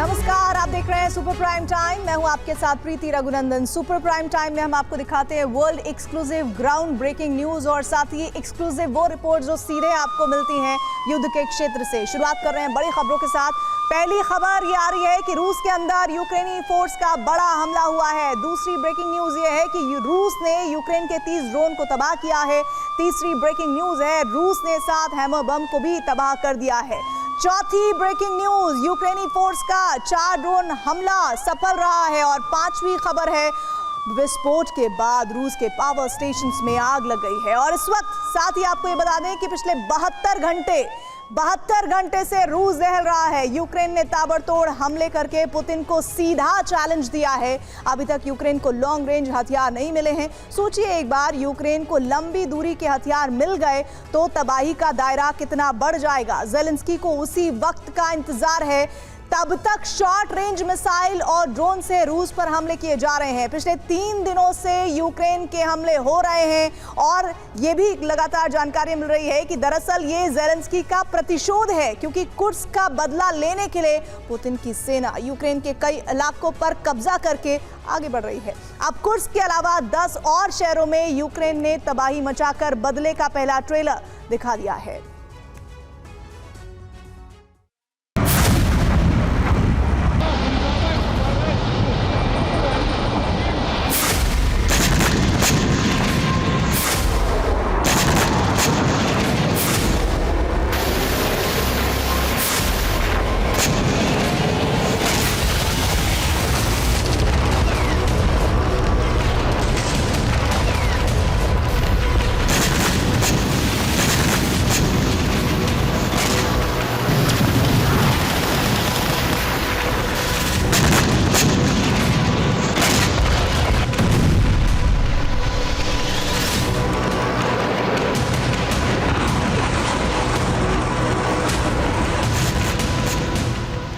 नमस्कार, आप देख रहे हैं सुपर प्राइम टाइम। मैं हूं आपके साथ Preeti Raghunandan. Super prime time में हम आपको दिखाते हैं world exclusive ground breaking news और साथ ही एक्सक्लूसिव वो रिपोर्ट जो सीधे आपको मिलती हैं युद्ध के क्षेत्र से। शुरुआत कर रहे हैं बड़ी खबरों के साथ। पहली खबर ये आ रही है कि रूस के अंदर यूक्रेनी फोर्स का बड़ा हमला हुआ है। दूसरी ब्रेकिंग न्यूज ये है कि रूस ने यूक्रेन के 30 ड्रोन को तबाह किया है। तीसरी ब्रेकिंग न्यूज है रूस ने 7 हैमर बम को भी तबाह कर दिया है। चौथी ब्रेकिंग न्यूज यूक्रेनी फोर्स का 4 ड्रोन हमला सफल रहा है। और पांचवी खबर है विस्फोट के बाद रूस के पावर स्टेशंस में आग लग गई है। और इस वक्त साथ ही आपको ये बता दें कि पिछले 72 घंटे से रूस दहल रहा है। यूक्रेन ने ताबड़तोड़ हमले करके पुतिन को सीधा चैलेंज दिया है। अभी तक यूक्रेन को लॉन्ग रेंज हथियार नहीं मिले हैं। सोचिए एक बार यूक्रेन को लंबी दूरी के हथियार मिल गए तो तबाही का दायरा कितना बढ़ जाएगा। ज़ेलेंस्की को उसी वक्त का इंतजार है। तब तक शॉर्ट रेंज मिसाइल और ड्रोन से रूस पर हमले किए जा रहे हैं। पिछले 3 दिनों से यूक्रेन के हमले हो रहे हैं और ये भी लगातार जानकारी मिल रही है कि दरअसल ये ज़ेलेंस्की का प्रतिशोध है, क्योंकि कुर्स्क का बदला लेने के लिए पुतिन की सेना यूक्रेन के कई इलाकों पर कब्जा करके आगे बढ़ रही है। अब कुर्स्क के अलावा 10 और शहरों में यूक्रेन ने तबाही मचाकर बदले का पहला ट्रेलर दिखा दिया है।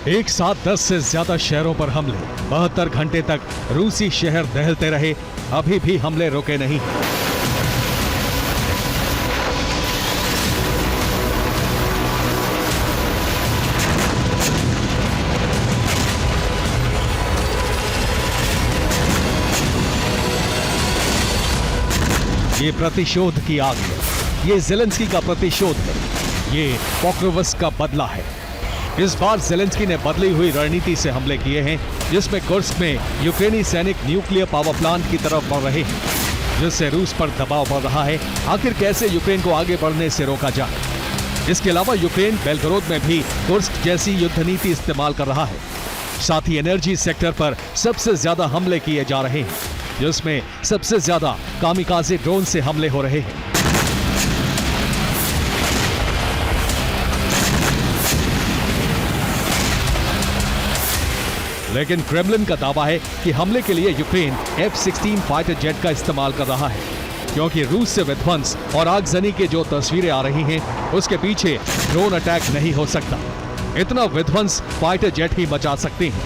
एक साथ 10 से ज्यादा शहरों पर हमले, 72 घंटे तक रूसी शहर दहलते रहे, अभी भी हमले रुके नहीं। ये प्रतिशोध की आग है, ये ज़ेलेंस्की का प्रतिशोध है, ये पोक्रोवस्क का बदला है। इस बार ज़ेलेंस्की ने बदली हुई रणनीति से हमले किए हैं, जिसमें कुर्स्क में यूक्रेनी सैनिक न्यूक्लियर पावर प्लांट की तरफ बढ़ रहे हैं, जिससे रूस पर दबाव बढ़ रहा है। आखिर कैसे यूक्रेन को आगे बढ़ने से रोका जाए। इसके अलावा यूक्रेन बेलगरोद में भी कुर्स्क जैसी युद्ध नीति इस्तेमाल कर रहा है। साथ ही एनर्जी सेक्टर पर सबसे ज्यादा हमले किए जा रहे हैं, जिसमें सबसे ज्यादा कामिकाज़े ड्रोन से हमले हो रहे हैं। लेकिन क्रेमलिन का दावा है कि हमले के लिए यूक्रेन F-16 फाइटर जेट का इस्तेमाल कर रहा है, क्योंकि रूस से विध्वंस और आगजनी के जो तस्वीरें आ रही हैं, उसके पीछे ड्रोन अटैक नहीं हो सकता। इतना विध्वंस फाइटर जेट ही मचा सकते हैं।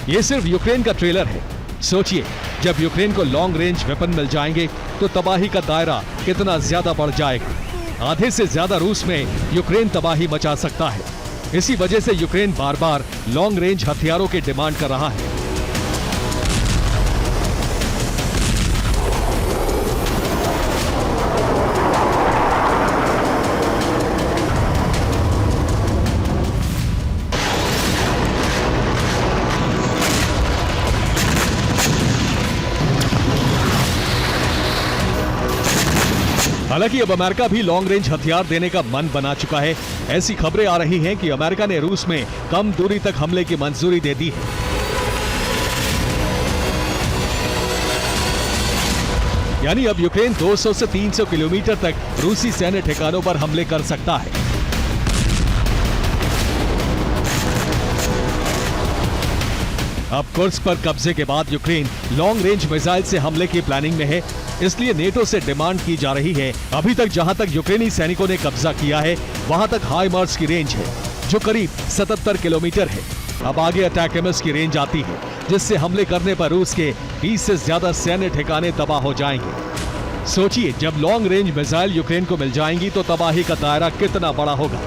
यह सिर्फ यूक्रेन का ट्रेलर है। सोचिए, जब यूक्रेन को लॉन्ग रेंज वेपन मिल जाएंगे तो तबाही का दायरा कितना ज्यादा बढ़ जाएगा। आधे से ज्यादा रूस में यूक्रेन तबाही मचा सकता है। इसी वजह से यूक्रेन बार बार लॉन्ग रेंज हथियारों की डिमांड कर रहा है। हालांकि अब अमेरिका भी लॉन्ग रेंज हथियार देने का मन बना चुका है। ऐसी खबरें आ रही हैं कि अमेरिका ने रूस में कम दूरी तक हमले की मंजूरी दे दी है। यानी अब यूक्रेन 200 से 300 किलोमीटर तक रूसी सैन्य ठिकानों पर हमले कर सकता है। अब कुर्स्क पर कब्जे के बाद यूक्रेन लॉन्ग रेंज मिसाइल से हमले की प्लानिंग में है। इसलिए नेटो से डिमांड की जा रही है। अभी तक जहां तक यूक्रेनी सैनिकों ने कब्जा किया है, वहां तक हाइमार्स की रेंज है, जो करीब 77 किलोमीटर है। अब आगे अटैकमस की रेंज आती है, जिससे हमले करने पर रूस के 20 से ज्यादा सैन्य ठिकाने तबाह हो जाएंगे। सोचिए, जब लॉन्ग रेंज मिसाइल यूक्रेन को मिल जाएंगी तो तबाही का दायरा कितना बड़ा होगा।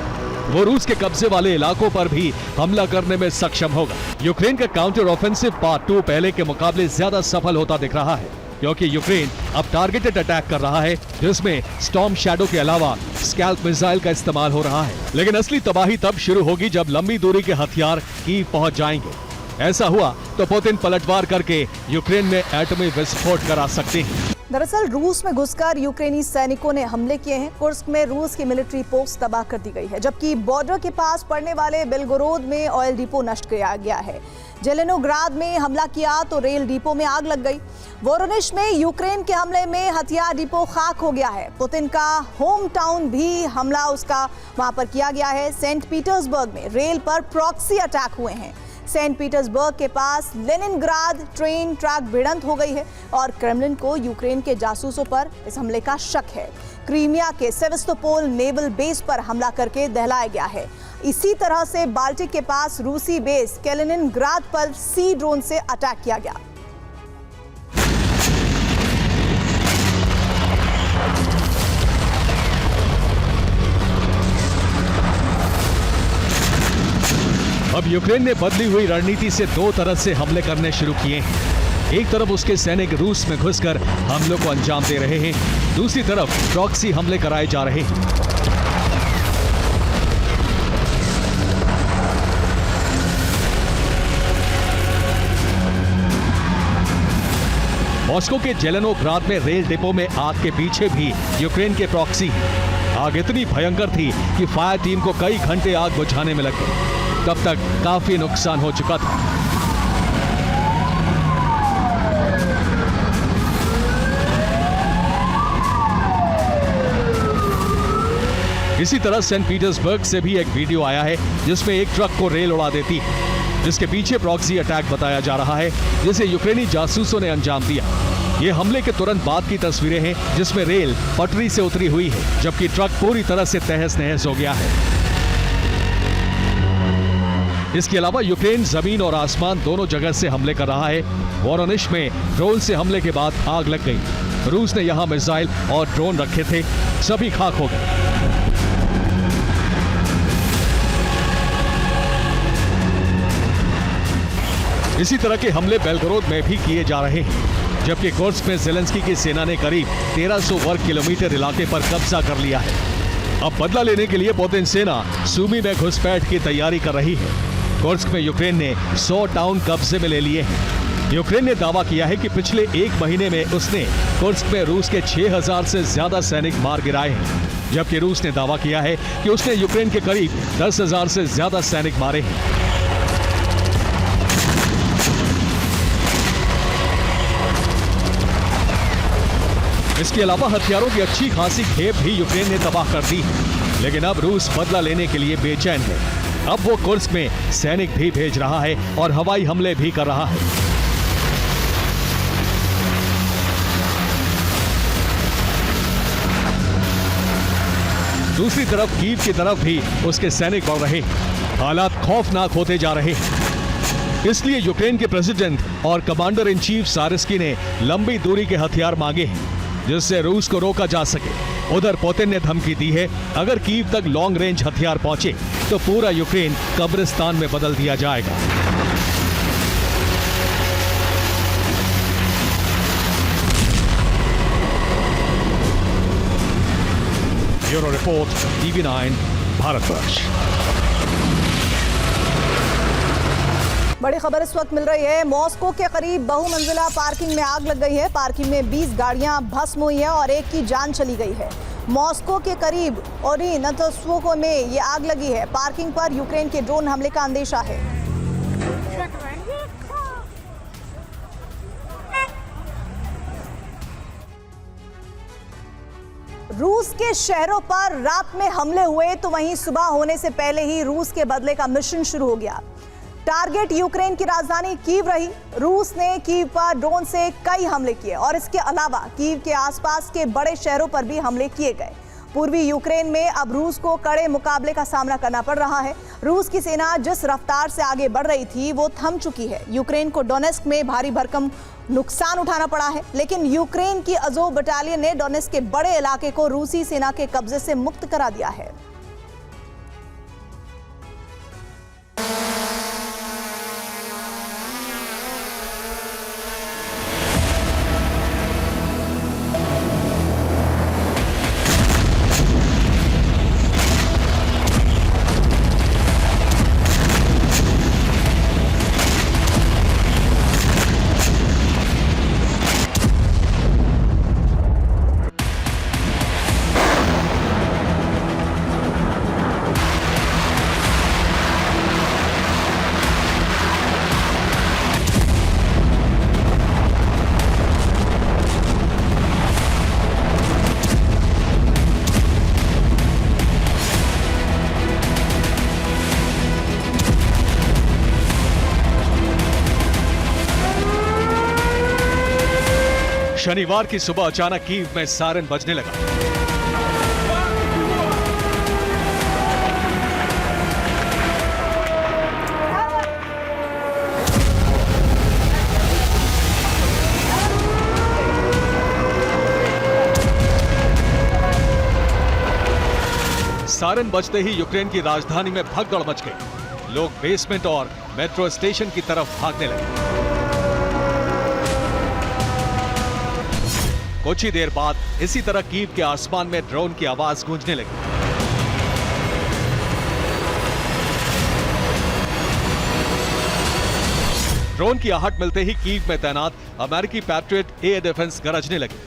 वो रूस के कब्जे वाले इलाकों पर भी हमला करने में सक्षम होगा। यूक्रेन का काउंटर ऑफेंसिव पार्ट 2 पहले के मुकाबले ज्यादा सफल होता दिख रहा है, क्योंकि यूक्रेन अब टारगेटेड अटैक कर रहा है, जिसमें स्टॉर्म शैडो के अलावा स्कैल्प मिसाइल का इस्तेमाल हो रहा है। लेकिन असली तबाही तब शुरू होगी जब लंबी दूरी के हथियार कीव पहुंच जाएंगे। ऐसा हुआ तो पुतिन पलटवार करके यूक्रेन में एटमी विस्फोट करा सकते हैं। दरअसल रूस में घुसकर यूक्रेनी सैनिकों ने हमले किए हैं। कुर्स्क में रूस की मिलिट्री पोस्ट तबाह कर दी गई है, जबकि बॉर्डर के पास पड़ने वाले बेलगोरोद में ऑयल डिपो नष्ट किया गया है। जेलेनोग्राद में हमला किया तो रेल डिपो में आग लग गई। वोरोनिश में यूक्रेन के हमले में हथियार डिपो खाक हो गया है। पुतिन का होम टाउन भी हमला उसका वहां पर किया गया है। सेंट पीटर्सबर्ग में रेल पर प्रॉक्सी अटैक हुए हैं। सेंट पीटर्सबर्ग के पास लेनिनग्राद ट्रेन ट्रैक भिड़ंत हो गई है और क्रेमलिन को यूक्रेन के जासूसों पर इस हमले का शक है। क्रीमिया के सेवेस्तोपोल नेवल बेस पर हमला करके दहलाया गया है। इसी तरह से बाल्टिक के पास रूसी बेस कैलिनिनग्राद पर सी ड्रोन से अटैक किया गया। अब यूक्रेन ने बदली हुई रणनीति से दो तरफ से हमले करने शुरू किए हैं। एक तरफ उसके सैनिक रूस में घुसकर हमलों को अंजाम दे रहे हैं, दूसरी तरफ प्रॉक्सी हमले कराए जा रहे हैं। मॉस्को के जेलेनोग्राद में रेल डिपो में आग के पीछे भी यूक्रेन के प्रॉक्सी हैं। आग इतनी भयंकर थी कि फायर टीम को कई घंटे आग बुझाने में लग गए। तब तक काफी नुकसान हो चुका था। इसी तरह सेंट पीटर्सबर्ग से भी एक वीडियो आया है, जिसमें एक ट्रक को रेल उड़ा देती है, जिसके पीछे प्रॉक्सी अटैक बताया जा रहा है, जिसे यूक्रेनी जासूसों ने अंजाम दिया। ये हमले के तुरंत बाद की तस्वीरें हैं, जिसमें रेल पटरी से उतरी हुई है, जबकि ट्रक पूरी तरह से तहस नहस हो गया है। इसके अलावा यूक्रेन जमीन और आसमान दोनों जगह से हमले कर रहा है। वोरोनिश में ड्रोन से हमले के बाद आग लग गई। रूस ने यहां मिसाइल और ड्रोन रखे थे, सभी खाक हो गए। इसी तरह के हमले बेलगोरोद में भी किए जा रहे हैं, जबकि कुर्स्क में ज़ेलेंस्की की सेना ने करीब 1300 वर्ग किलोमीटर इलाके पर कब्जा कर लिया है। अब बदला लेने के लिए पुतिन सेना सूमी में घुसपैठ की तैयारी कर रही है। कुर्स्क में यूक्रेन ने 100 टाउन कब्जे में ले लिए हैं। यूक्रेन ने दावा किया है कि पिछले एक महीने में उसने कुर्स्क में रूस के 6000 से ज्यादा सैनिक मार गिराए हैं, जबकि रूस ने दावा किया है कि उसने यूक्रेन के करीब 10,000 से ज्यादा सैनिक मारे हैं। इसके अलावा हथियारों की अच्छी खासी खेप भी यूक्रेन ने तबाह कर दी है। लेकिन अब रूस बदला लेने के लिए बेचैन है। अब वो कुर्स्क में सैनिक भी भेज रहा है और हवाई हमले भी कर रहा है। दूसरी तरफ कीव की तरफ भी उसके सैनिक बढ़ रहे हैं। हालात खौफनाक होते जा रहे हैं। इसलिए यूक्रेन के प्रेसिडेंट और कमांडर इन चीफ सारिस्की ने लंबी दूरी के हथियार मांगे हैं, जिससे रूस को रोका जा सके। उधर पुतिन ने धमकी दी है, अगर कीव तक लॉन्ग रेंज हथियार पहुंचे तो पूरा यूक्रेन कब्रिस्तान में बदल दिया जाएगा। Bureau report, TV9, Bharatvarsh. बड़ी खबर इस वक्त मिल रही है। मॉस्को के करीब बहुमंजिला पार्किंग में आग लग गई है। पार्किंग में 20 गाड़ियां भस्म हुई हैं और एक की जान चली गई है। मॉस्को के करीब ओरिनतस्वो में ये आग लगी है। पार्किंग पर यूक्रेन के ड्रोन हमले का अंदेशा है। रूस के शहरों पर रात में हमले हुए तो वहीं सुबह होने से पहले ही रूस के बदले का मिशन शुरू हो गया। टारगेट यूक्रेन की राजधानी कीव रही। रूस ने कीव पर ड्रोन से कई हमले किए और इसके अलावा कीव के आसपास के बड़े शहरों पर भी हमले किए गए। पूर्वी यूक्रेन में अब रूस को कड़े मुकाबले का सामना करना पड़ रहा है। रूस की सेना जिस रफ्तार से आगे बढ़ रही थी वो थम चुकी है। यूक्रेन को डोनेस्क में भारी भरकम नुकसान उठाना पड़ा है, लेकिन यूक्रेन की अज़ोव बटालियन ने डोनेट्स्क के बड़े इलाके को रूसी सेना के कब्जे से मुक्त करा दिया है। शनिवार की सुबह अचानक कीव में सायरन बजने लगा। सायरन बजते ही यूक्रेन की राजधानी में भगदड़ मच गई। लोग बेसमेंट और मेट्रो स्टेशन की तरफ भागने लगे। कुछ ही देर बाद इसी तरह कीव के आसमान में ड्रोन की आवाज गूंजने लगी। ड्रोन की आहट मिलते ही कीव में तैनात अमेरिकी पैट्रियट एयर डिफेंस गरजने लगी।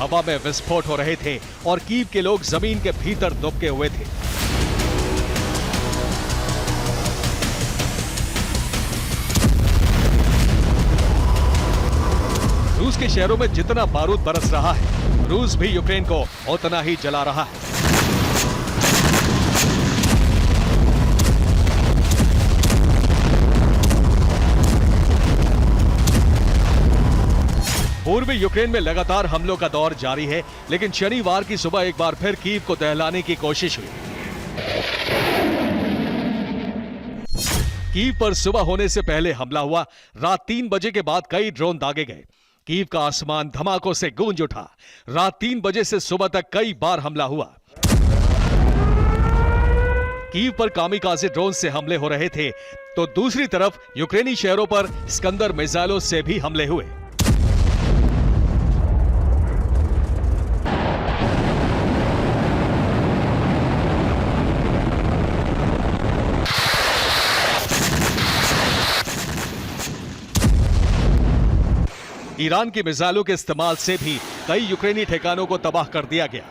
हवा में विस्फोट हो रहे थे और कीव के लोग जमीन के भीतर दुबके हुए थे। रूस के शहरों में जितना बारूद बरस रहा है, रूस भी यूक्रेन को उतना ही जला रहा है। पूर्वी यूक्रेन में लगातार हमलों का दौर जारी है, लेकिन शनिवार की सुबह एक बार फिर कीव को दहलाने की कोशिश हुई। कीव पर सुबह होने से पहले हमला हुआ। रात 3 बजे के बाद कई ड्रोन दागे गए। कीव का आसमान धमाकों से गूंज उठा। रात 3 बजे से सुबह तक कई बार हमला हुआ। कीव पर कामिकाज़े ड्रोन से हमले हो रहे थे, तो दूसरी तरफ यूक्रेनी शहरों पर स्कंदर मिसाइलों से भी हमले हुए। ईरान की मिसाइलों के इस्तेमाल से भी कई यूक्रेनी ठिकानों को तबाह कर दिया गया।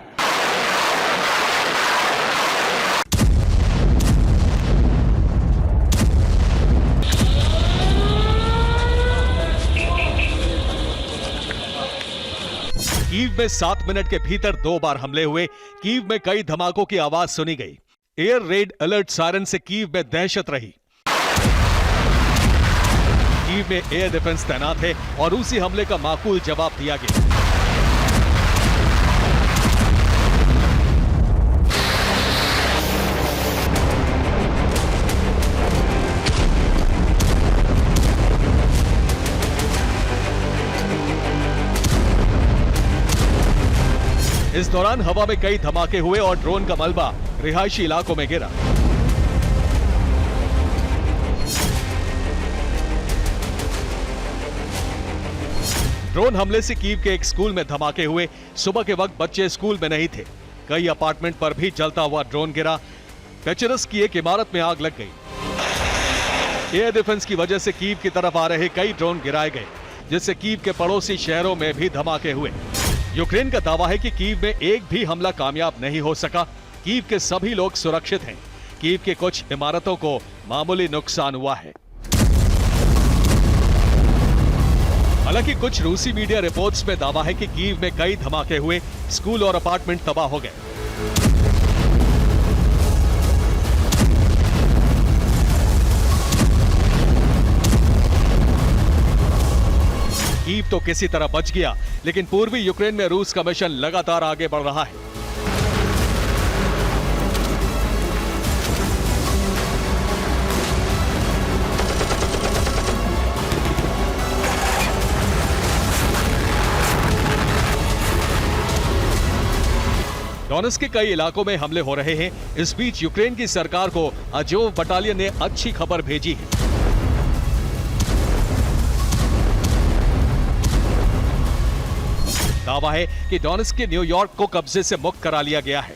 कीव में 7 मिनट के भीतर 2 बार हमले हुए। कीव में कई धमाकों की आवाज सुनी गई। एयर रेड अलर्ट सायरन से कीव में दहशत रही। कीव में एयर डिफेंस तैनात है और रूसी हमले का माकूल जवाब दिया गया। इस दौरान हवा में कई धमाके हुए और ड्रोन का मलबा रिहायशी इलाकों में गिरा। ड्रोन हमले से कीव के एक स्कूल में धमाके हुए। सुबह के वक्त बच्चे स्कूल में नहीं थे। कई अपार्टमेंट पर भी जलता हुआ ड्रोन गिरा। पेचरस की एक इमारत में आग लग गई। एयर डिफेंस की वजह से कीव की तरफ आ रहे कई ड्रोन गिराए गए, जिससे कीव के पड़ोसी शहरों में भी धमाके हुए। यूक्रेन का दावा है कि कीव में एक भी हमला कामयाब नहीं हो सका। कीव के सभी लोग सुरक्षित हैं। कीव के कुछ इमारतों को मामूली नुकसान हुआ है। हालांकि कुछ रूसी मीडिया रिपोर्ट्स में दावा है कि कीव में कई धमाके हुए, स्कूल और अपार्टमेंट तबाह हो गए। कीव तो किसी तरह बच गया, लेकिन पूर्वी यूक्रेन में रूस का मिशन लगातार आगे बढ़ रहा है। डोनेट्स्क के कई इलाकों में हमले हो रहे हैं। इस बीच यूक्रेन की सरकार को अजोव बटालियन ने अच्छी खबर भेजी है। दावा है कि डोनेट्स्क के न्यूयॉर्क को कब्जे से मुक्त करा लिया गया है।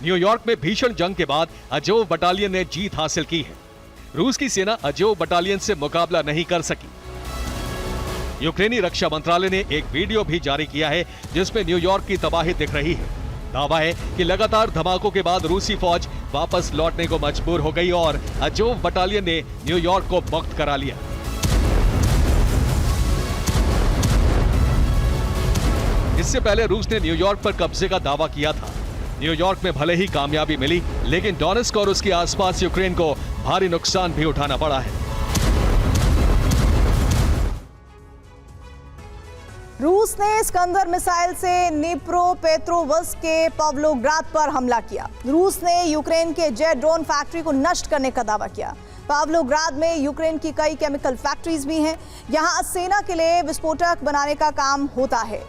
न्यूयॉर्क में भीषण जंग के बाद अजोव बटालियन ने जीत हासिल की है। रूस की सेना अजोव बटालियन से मुकाबला नहीं कर सकी। यूक्रेनी रक्षा मंत्रालय ने एक वीडियो भी जारी किया है जिसमें न्यूयॉर्क की तबाही दिख रही है। दावा है कि लगातार धमाकों के बाद रूसी फौज वापस लौटने को मजबूर हो गई और अजोव बटालियन ने न्यूयॉर्क को मुक्त करा लिया। इससे पहले रूस ने न्यूयॉर्क पर कब्जे का दावा किया था। न्यूयॉर्क में भले ही कामयाबी मिली, लेकिन डोनेट्स्क और उसके आसपास यूक्रेन को भारी नुकसान भी उठाना पड़ा है। रूस ने स्कंदर मिसाइल से निप्रोपेट्रोवस्क के पाव्लोग्राद पर हमला किया। रूस ने यूक्रेन के जेट ड्रोन फैक्ट्री को नष्ट करने का दावा किया। पाव्लोग्राद में यूक्रेन की कई केमिकल फैक्ट्रीज भी हैं। यहां सेना के लिए विस्फोटक बनाने का काम होता है।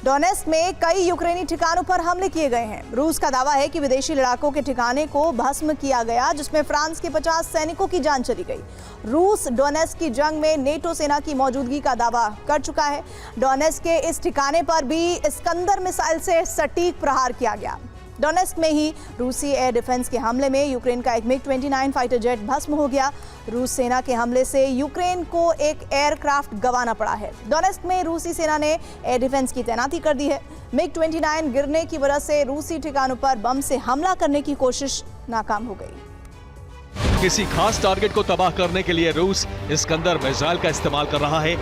डोनेट्स्क में कई यूक्रेनी ठिकानों पर हमले किए गए हैं। रूस का दावा है कि विदेशी लड़ाकों के ठिकाने को भस्म किया गया, जिसमें फ्रांस के 50 सैनिकों की जान चली गई। रूस डोनेट्स्क की जंग में नेटो सेना की मौजूदगी का दावा कर चुका है। डोनेट्स्क के इस ठिकाने पर भी स्कंदर मिसाइल से सटीक प्रहार किया गया। डोनेट्स्क में ही रूसी एयर डिफेंस के हमले में यूक्रेन का एक MiG-29 फाइटर जेट भस्म हो गया। रूस सेना के हमले से यूक्रेन को एक एयरक्राफ्ट गंवाना पड़ा है। डोनेट्स्क में रूसी सेना ने एयर डिफेंस की तैनाती कर दी है। MiG-29 गिरने की वजह से रूसी ठिकानों पर बम से हमला करने की कोशिश नाकाम हो गई। किसी खास टारगेट को तबाह करने के लिए रूस स्कंदर मिसाइल का इस्तेमाल कर रहा है,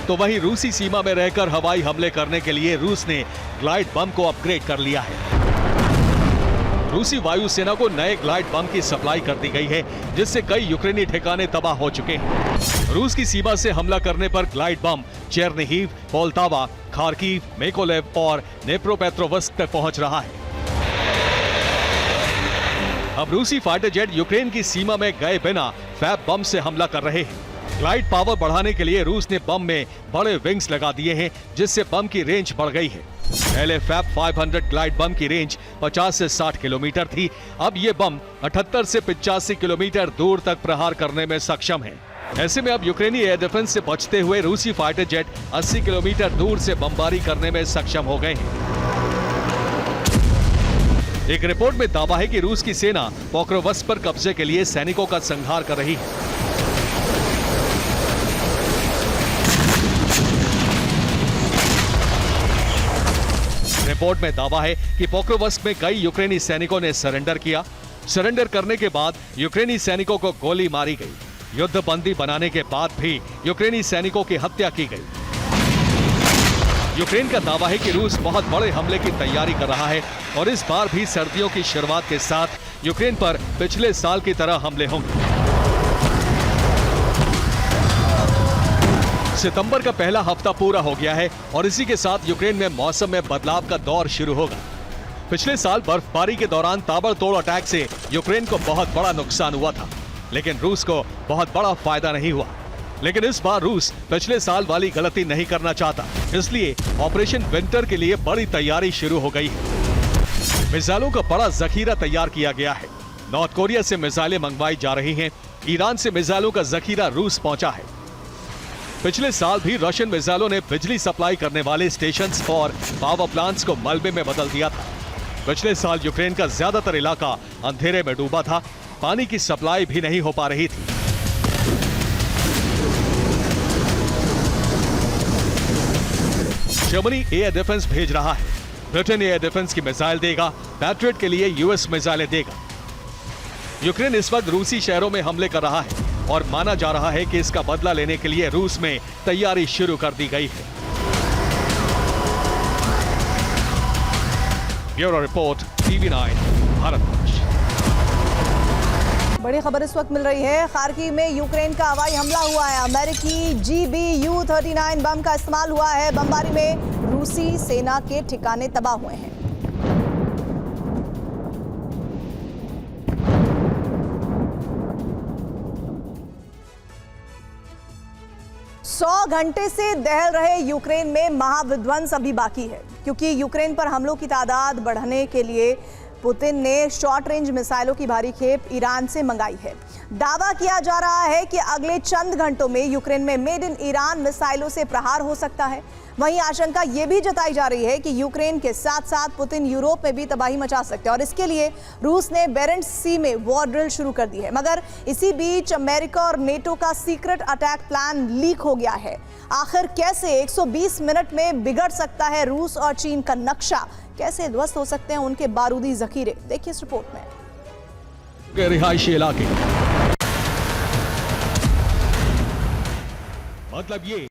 तो वहीं रूसी सीमा में रहकर हवाई हमले करने के लिए रूस ने ग्लाइड बम को अपग्रेड कर लिया है। रूसी वायुसेना को नए ग्लाइड बम की सप्लाई कर दी गई है, जिससे कई यूक्रेनी ठिकाने तबाह हो चुके हैं। रूस की सीमा से हमला करने पर ग्लाइड बम चेरनिहिव, पोल्तावा, खार्किव, मेकोलेव और नेप्रोपेट्रोवस्क तक पहुंच रहा है। अब रूसी फाइटर जेट यूक्रेन की सीमा में गए बिना फैब बम से हमला कर रहे हैं। ग्लाइड पावर बढ़ाने के लिए रूस ने बम में बड़े विंग्स लगा दिए हैं, जिससे बम की रेंज बढ़ गई है। पहले फैब 500 ग्लाइड बम की रेंज 50 से 60 किलोमीटर थी। अब ये बम 78 से 85 किलोमीटर दूर तक प्रहार करने में सक्षम है। ऐसे में अब यूक्रेनी एयर डिफेंस से बचते हुए रूसी फाइटर जेट 80 किलोमीटर दूर से बमबारी करने में सक्षम हो गए हैं। एक रिपोर्ट में दावा है कि रूस की सेना पोक्रोवस्क पर कब्जे के लिए सैनिकों का संहार कर रही है। रिपोर्ट में दावा है कि पोक्रोवस्क में कई यूक्रेनी सैनिकों ने सरेंडर किया। सरेंडर करने के बाद यूक्रेनी सैनिकों को गोली मारी गई। युद्ध बंदी बनाने के बाद भी यूक्रेनी सैनिकों की हत्या की गई। यूक्रेन का दावा है कि रूस बहुत बड़े हमले की तैयारी कर रहा है और इस बार भी सर्दियों की शुरुआत के साथ यूक्रेन पर पिछले साल की तरह हमले होंगे। सितंबर का पहला हफ्ता पूरा हो गया है और इसी के साथ यूक्रेन में मौसम में बदलाव का दौर शुरू होगा। पिछले साल बर्फबारी के दौरान ताबड़तोड़ अटैक से यूक्रेन को बहुत बड़ा नुकसान हुआ था, लेकिन रूस को बहुत बड़ा फायदा नहीं हुआ। लेकिन इस बार रूस पिछले साल वाली गलती नहीं करना चाहता, इसलिए ऑपरेशन विंटर के लिए बड़ी तैयारी शुरू हो गई है। मिसाइलों का बड़ा जखीरा तैयार किया गया है। नॉर्थ कोरिया से मिसाइलें मंगवाई जा रही हैं। ईरान से मिसाइलों का जखीरा रूस पहुंचा है। पिछले साल भी रशियन मिसाइलों ने बिजली सप्लाई करने वाले स्टेशंस और पावर प्लांट्स को मलबे में बदल दिया था। पिछले साल यूक्रेन का ज्यादातर इलाका अंधेरे में डूबा था। पानी की सप्लाई भी नहीं हो पा रही थी। जर्मनी एयर डिफेंस भेज रहा है। ब्रिटेन एयर डिफेंस की मिसाइल देगा। पैट्रियट के लिए यूएस मिसाइलें देगा। यूक्रेन इस वक्त रूसी शहरों में हमले कर रहा है और माना जा रहा है कि इसका बदला लेने के लिए रूस में तैयारी शुरू कर दी गई है। Bureau report, TV9 Bharatvarsh. बड़ी खबर इस वक्त मिल रही है। खार्किव में यूक्रेन का हवाई हमला हुआ है। अमेरिकी GBU-39 बम का इस्तेमाल हुआ है। बमबारी में रूसी सेना के ठिकाने तबाह हुए हैं। 100 घंटे से दहल रहे यूक्रेन में महाविध्वंस अभी बाकी है। क्योंकि यूक्रेन पर हमलों की तादाद बढ़ाने के लिए पुतिन ने शॉर्ट रेंज मिसाइलों की भारी खेप ईरान से मंगाई है। दावा किया जा रहा है कि अगले चंद घंटों में यूक्रेन में मेड इन ईरान मिसाइलों से प्रहार हो सकता है। वहीं आशंका यह भी जताई जा रही है कि यूक्रेन के साथ साथ पुतिन यूरोप में भी तबाही मचा सकते हैं और इसके लिए रूस ने बेरेंट्स सी में वॉर ड्रिल शुरू कर दी है। मगर इसी बीच अमेरिका और नेटो का सीक्रेट अटैक प्लान लीक हो गया है। आखिर कैसे 120 मिनट में बिगड़ सकता है रूस और चीन का नक्शा, कैसे ध्वस्त हो सकते हैं उनके बारूदी जखीरे, देखिए इस रिपोर्ट में। रिहायशी इलाके मतलब ये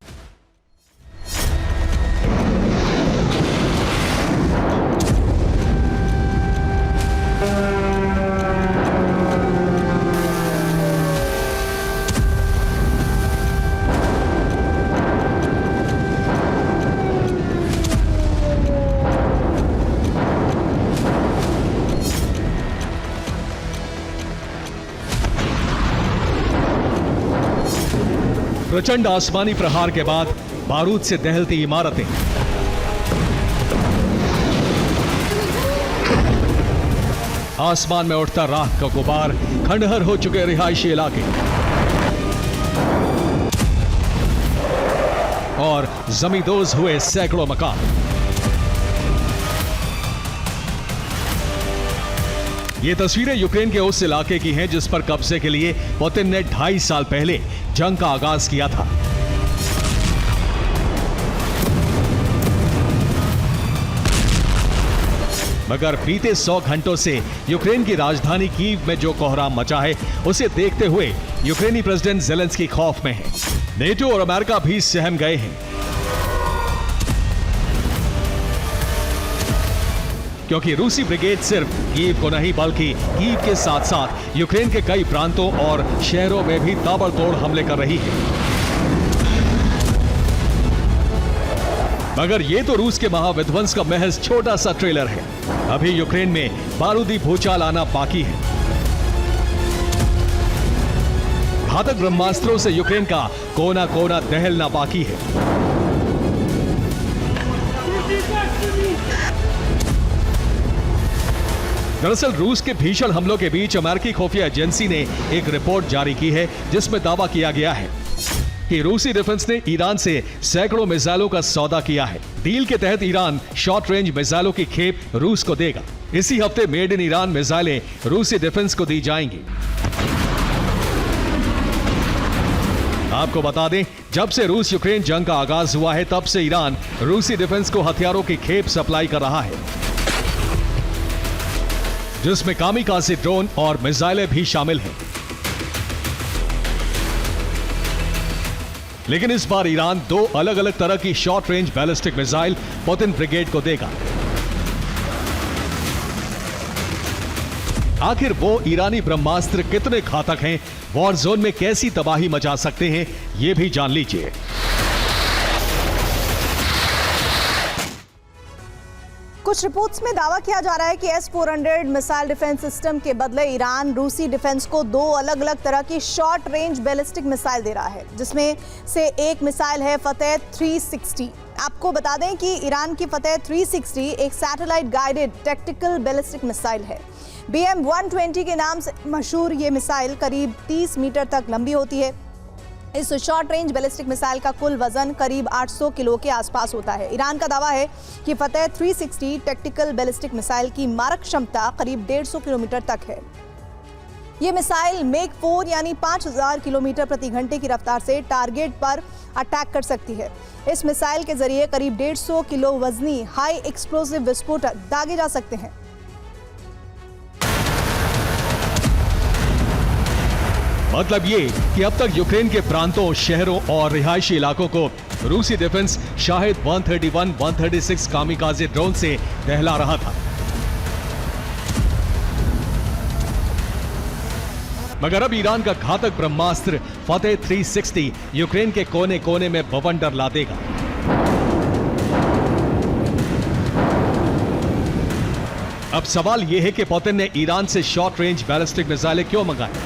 प्रचंड आसमानी प्रहार के बाद बारूद से दहलती इमारतें, आसमान में उठता राख का गुबार, खंडहर हो चुके रिहायशी इलाके और जमींदोज हुए सैकड़ों मकान। ये तस्वीरें यूक्रेन के उस इलाके की हैं जिस पर कब्जे के लिए पुतिन ने 2.5 साल पहले जंग का आगाज किया था। मगर बीते 100 घंटों से यूक्रेन की राजधानी कीव में जो कोहराम मचा है, उसे देखते हुए यूक्रेनी प्रेसिडेंट ज़ेलेंस्की खौफ में है। नेटो और अमेरिका भी सहम गए हैं, क्योंकि रूसी ब्रिगेड सिर्फ कीव को नहीं बल्कि कीव के साथ साथ यूक्रेन के कई प्रांतों और शहरों में भी ताबड़तोड़ हमले कर रही है। मगर ये तो रूस के महाविध्वंस का महज छोटा सा ट्रेलर है। अभी यूक्रेन में बारूदी भूचाल आना बाकी है। घातक ब्रह्मास्त्रों से यूक्रेन का कोना कोना दहलना बाकी है। दरअसल रूस के भीषण हमलों के बीच अमेरिकी खुफिया एजेंसी ने एक रिपोर्ट जारी की है जिसमें दावा किया गया है कि रूसी डिफेंस ने ईरान से सैकड़ों मिसाइलों का सौदा किया है। डील के तहत ईरान शॉर्ट रेंज मिसाइलों की खेप रूस को देगा। इसी हफ्ते मेड इन ईरान मिसाइलें रूसी डिफेंस को दी जाएंगी। आपको बता दें, जब से रूस यूक्रेन जंग का आगाज हुआ है तब से ईरान रूसी डिफेंस को हथियारों की खेप सप्लाई कर रहा है, जिसमें कामिकाज़े ड्रोन और मिसाइलें भी शामिल हैं। लेकिन इस बार ईरान 2 अलग अलग तरह की short range ballistic missile Putin brigade को देगा। आखिर वो ईरानी ब्रह्मास्त्र कितने घातक हैं, वॉर जोन में कैसी तबाही मचा सकते हैं, ये भी जान लीजिए। कुछ रिपोर्ट्स में दावा किया जा रहा है कि S-400 मिसाइल डिफेंस सिस्टम के बदले ईरान रूसी डिफेंस को 2 अलग अलग तरह की शॉर्ट रेंज बैलिस्टिक मिसाइल दे रहा है, जिसमें से एक मिसाइल है फतेह 360। आपको बता दें कि ईरान की फतेह 360 एक satellite guided tactical ballistic missile है। BM-120 के नाम से मशहूर ये मिसाइल करीब 30 मीटर तक लंबी होती है। इस शॉर्ट रेंज बैलिस्टिक मिसाइल का कुल वजन करीब 800 किलो के आसपास होता है। ईरान का दावा है कि फतेह 360 टैक्टिकल बैलिस्टिक मिसाइल की मारक क्षमता करीब 150 किलोमीटर तक है। ये मिसाइल मेक 4 यानी 5000 किलोमीटर प्रति घंटे की रफ्तार से टारगेट पर अटैक कर सकती है। इस मिसाइल के जरिए करीब 150 किलो वजनी हाई एक्सप्लोसिव विस्फोटक दागे जा सकते हैं। मतलब ये कि अब तक यूक्रेन के प्रांतों, शहरों और रिहायशी इलाकों को रूसी डिफेंस शाहिद 131, 136 कामिकाज़े ड्रोन से दहला रहा था। मगर अब ईरान का घातक ब्रह्मास्त्र फतेह 360 यूक्रेन के कोने कोने में बवंडर ला देगा। अब सवाल यह है कि पुतिन ने ईरान से शॉर्ट रेंज बैलिस्टिक मिसाइलें क्यों मंगाई?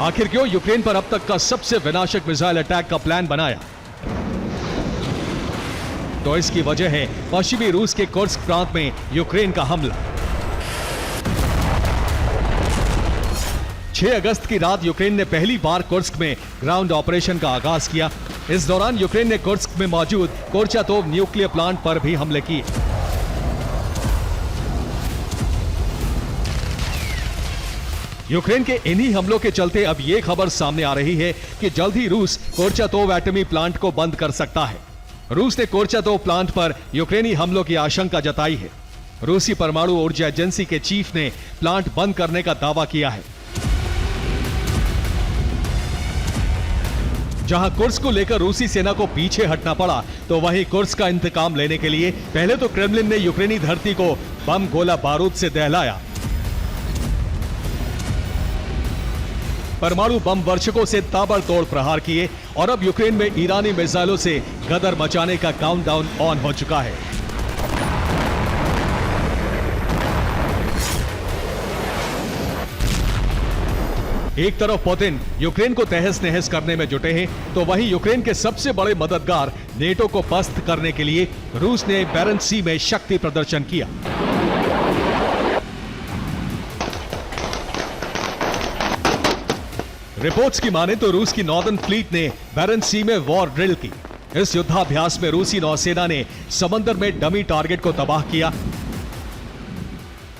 आखिर क्यों यूक्रेन पर अब तक का सबसे विनाशक मिसाइल अटैक का प्लान बनाया? तो इसकी वजह है पश्चिमी रूस के कुर्स्क प्रांत में यूक्रेन का हमला। 6 अगस्त की रात यूक्रेन ने पहली बार कुर्स्क में ग्राउंड ऑपरेशन का आगाज किया। इस दौरान यूक्रेन ने कुर्स्क में मौजूद कोर्चातोव न्यूक्लियर प्लांट पर भी हमले किए। यूक्रेन के इन्हीं हमलों के चलते अब यह खबर सामने आ रही है कि जल्द ही रूस कोर्चातोव एटमी प्लांट को बंद कर सकता है। रूस ने कोर्चातोव प्लांट पर यूक्रेनी हमलों की आशंका जताई है। रूसी परमाणु ऊर्जा एजेंसी के चीफ ने प्लांट बंद करने का दावा किया है। जहां कुर्स्क को लेकर रूसी सेना को पीछे हटना पड़ा, तो वहीं कुर्स्क का इंतकाम लेने के लिए पहले तो क्रेमलिन ने यूक्रेनी धरती को बम गोला बारूद से दहलाया। परमाणु बम वर्षकों से ताबड़तोड़ प्रहार किए और अब यूक्रेन में ईरानी मिसाइलों से गदर मचाने का काउंटडाउन ऑन हो चुका है। एक तरफ पुतिन यूक्रेन को तहस नहस करने में जुटे हैं, तो वहीं यूक्रेन के सबसे बड़े मददगार नेटो को पस्त करने के लिए रूस ने बैरेंट्स सी में शक्ति प्रदर्शन किया। रिपोर्ट्स की माने तो रूस की नॉर्दर्न फ्लीट ने बैरेंट्स सी में वॉर ड्रिल की। इस युद्धाभ्यास में रूसी नौसेना ने समंदर में डमी टारगेट को तबाह किया।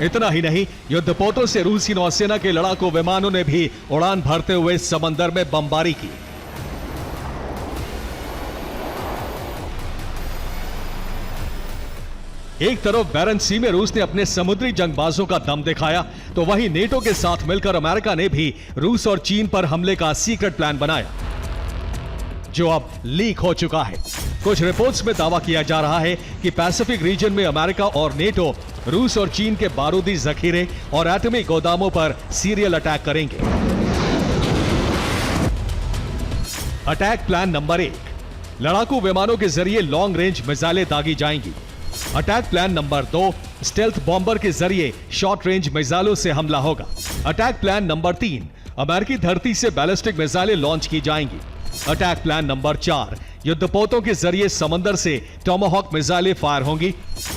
इतना ही नहीं, युद्धपोतों से रूसी नौसेना के लड़ाकू विमानों ने भी उड़ान भरते हुए समंदर में बमबारी की। एक तरफ बैरेंट्स सी में रूस ने अपने समुद्री जंगबाजों का दम दिखाया, तो वहीं नेटो के साथ मिलकर अमेरिका ने भी रूस और चीन पर हमले का सीक्रेट प्लान बनाया, जो अब लीक हो चुका है। कुछ रिपोर्ट्स में दावा किया जा रहा है कि पैसिफिक रीजन में अमेरिका और नेटो रूस और चीन के बारूदी जखीरे और एटमी गोदामों पर सीरियल अटैक करेंगे। अटैक प्लान नंबर 1, लड़ाकू विमानों के जरिए लॉन्ग रेंज मिसाइलें दागी जाएंगी। Attack plan number 2, stealth bomber के जरिए शॉर्ट रेंज मिसाइलों से हमला होगा। अटैक प्लान नंबर 3, अमेरिकी धरती से बैलिस्टिक मिसाइलें लॉन्च की जाएंगी। अटैक प्लान नंबर 4, युद्धपोतों के जरिए समंदर से टोमाहॉक मिसाइलें फायर होंगी।